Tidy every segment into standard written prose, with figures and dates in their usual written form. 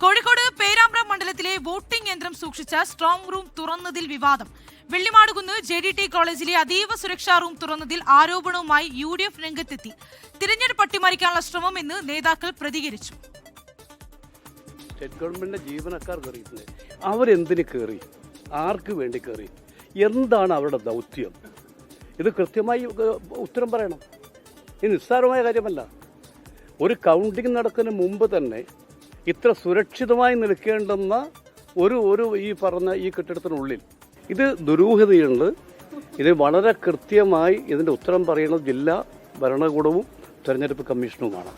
കോഴിക്കോട് പേരാമ്പ്ര മണ്ഡലത്തിലെ വോട്ടിംഗ് യന്ത്രം സൂക്ഷിച്ച സ്ട്രോങ് റൂം തുറന്നതിൽ വിവാദം. വെള്ളിമാടുകുന്ന് JDT കോളേജിലെ അതീവ സുരക്ഷാ റൂം തുറന്നതിൽ ആരോപണവുമായി UDF രംഗത്തെത്തി. തിരഞ്ഞെടുപ്പ് അട്ടിമറിക്കാനുള്ള ശ്രമം എന്ന് നേതാക്കൾ പ്രതികരിച്ചു. സ്റ്റേറ്റ് ഗവൺമെന്റിന്റെ ജീവനക്കാർ കയറിയിട്ടുണ്ട്. അവരെന്തിന് കയറി, ആർക്ക് വേണ്ടി കയറി, എന്താണ് അവരുടെ ദൗത്യം? ഇത് കൃത്യമായി ഉത്തരം പറയണം. ഇത് നിസ്സാരമായ കാര്യമല്ല. ഒരു കൗണ്ടിംഗ് നടക്കുന്നതിന് മുമ്പ് തന്നെ ഇത്ര സുരക്ഷിതമായി നിൽക്കേണ്ടുന്ന ഒരു ഈ പറഞ്ഞ ഈ കെട്ടിടത്തിനുള്ളിൽ ഇത് ദുരൂഹതയുണ്ട്. ഇത് വളരെ കൃത്യമായി ഇതിന്റെ ഉത്തരം പറയുന്നത് ജില്ലാ ഭരണകൂടവും തെരഞ്ഞെടുപ്പ് കമ്മീഷനുമാണ്.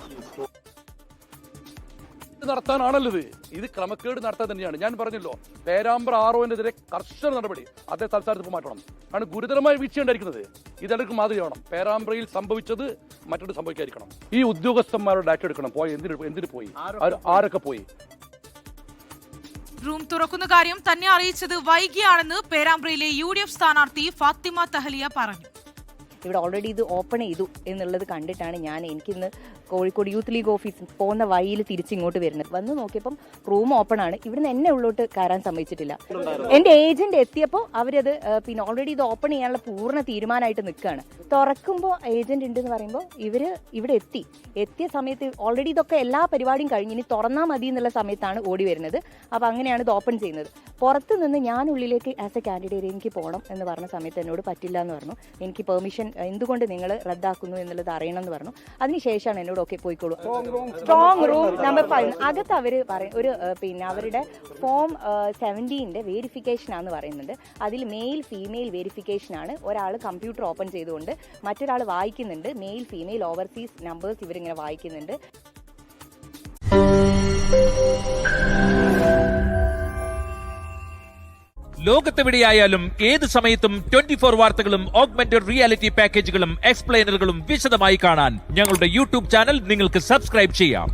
നടത്താനാണല്ലോ ഇത് ക്രമക്കേട് നടത്താൻ തന്നെയാണ്. ഞാൻ പറഞ്ഞല്ലോ, പേരാമ്പ്ര ROനെതിരെ കർശന നടപടി അദ്ദേഹം തൽസ്ഥാനത്ത് മാറ്റണം. കാരണം ഗുരുതരമായ വീഴ്ചയുണ്ടായിരിക്കുന്നത്. ഇതെടുക്കും മാതൃകയാവണം. പേരാമ്പ്രയിൽ സംഭവിച്ചത് മറ്റൊരു സംഭവിക്കാതിരിക്കണം. ഈ ഉദ്യോഗസ്ഥന്മാരുടെ ഡാറ്റ എടുക്കണം. പോയി എന്തിനു പോയി, ആരൊക്കെ പോയി? റൂം തുറക്കുന്ന കാര്യം തന്നെ അറിയിച്ചത് വൈകിയാണെന്ന് പേരാമ്പ്രയിലെ UDF സ്ഥാനാർത്ഥി ഫാത്തിമ തഹലിയ പറഞ്ഞു. ഇവിടെ ഓൾറെഡി ഇത് ഓപ്പൺ ചെയ്തു എന്നുള്ളത് കണ്ടിട്ടാണ് എനിക്കിന്ന് കോഴിക്കോട് യൂത്ത് ലീഗ് ഓഫീസിൽ പോകുന്ന വഴിയിൽ തിരിച്ചിങ്ങോട്ട് വരുന്നത്. വന്ന് നോക്കിയപ്പം റൂം ഓപ്പൺ ആണ്. ഇവിടുന്ന് എന്നെ ഉള്ളോട്ട് കയറാൻ സമ്മതിച്ചിട്ടില്ല. എൻ്റെ ഏജന്റ് എത്തിയപ്പോൾ അവരത് പിന്നെ ഓൾറെഡി ഇത് ഓപ്പൺ ചെയ്യാനുള്ള പൂർണ്ണ തീരുമാനമായിട്ട് നിൽക്കുകയാണ്. തുറക്കുമ്പോൾ ഏജന്റ് ഉണ്ട് എന്ന് പറയുമ്പോൾ ഇവര് ഇവിടെ എത്തിയ സമയത്ത് ഓൾറെഡി ഇതൊക്കെ എല്ലാ പരിപാടിയും കഴിഞ്ഞ് ഇനി തുറന്നാൽ മതി എന്നുള്ള സമയത്താണ് ഓടി വരുന്നത്. അപ്പോൾ അങ്ങനെയാണ് ഇത് ഓപ്പൺ ചെയ്യുന്നത്. പുറത്ത് നിന്ന് ഞാൻ ഉള്ളിലേക്ക് ആസ് എ കാൻഡിഡേറ്റ് എനിക്ക് പോകണം എന്ന് പറഞ്ഞ സമയത്ത് എന്നോട് പറ്റില്ല എന്ന് പറഞ്ഞു. എനിക്ക് പെർമിഷൻ എന്തുകൊണ്ട് നിങ്ങൾ റദ്ദാക്കുന്നു എന്നുള്ളത് അറിയണം എന്ന് പറഞ്ഞു. അതിനുശേഷമാണ് എന്നോട് ഓക്കെ പോയിക്കോളൂ. സ്ട്രോങ് റൂം നമ്പർ 5 അകത്ത് അവർ പറയും ഒരു പിന്നെ അവരുടെ ഫോം 17 വേരിഫിക്കേഷൻ ആണെന്ന് പറയുന്നുണ്ട്. അതിൽ മെയിൽ ഫീമെയിൽ വേരിഫിക്കേഷൻ ആണ്. ഒരാൾ കമ്പ്യൂട്ടർ ഓപ്പൺ ചെയ്തുകൊണ്ട് മറ്റൊരാൾ വായിക്കുന്നുണ്ട്. മെയിൽ ഫീമെയിൽ ഓവർസീസ് നമ്പേഴ്സ് ഇവരിങ്ങനെ വായിക്കുന്നുണ്ട്. ലോകത്തെവിടെയായാലും ഏത് സമയത്തും 24 വാർത്തകളും ഓഗ്മെന്റഡ് റിയാലിറ്റി പാക്കേജുകളും എക്സ്പ്ലെയിനറുകളും വിശദമായി കാണാൻ ഞങ്ങളുടെ YouTube ചാനൽ നിങ്ങൾക്ക് സബ്സ്ക്രൈബ് ചെയ്യാം.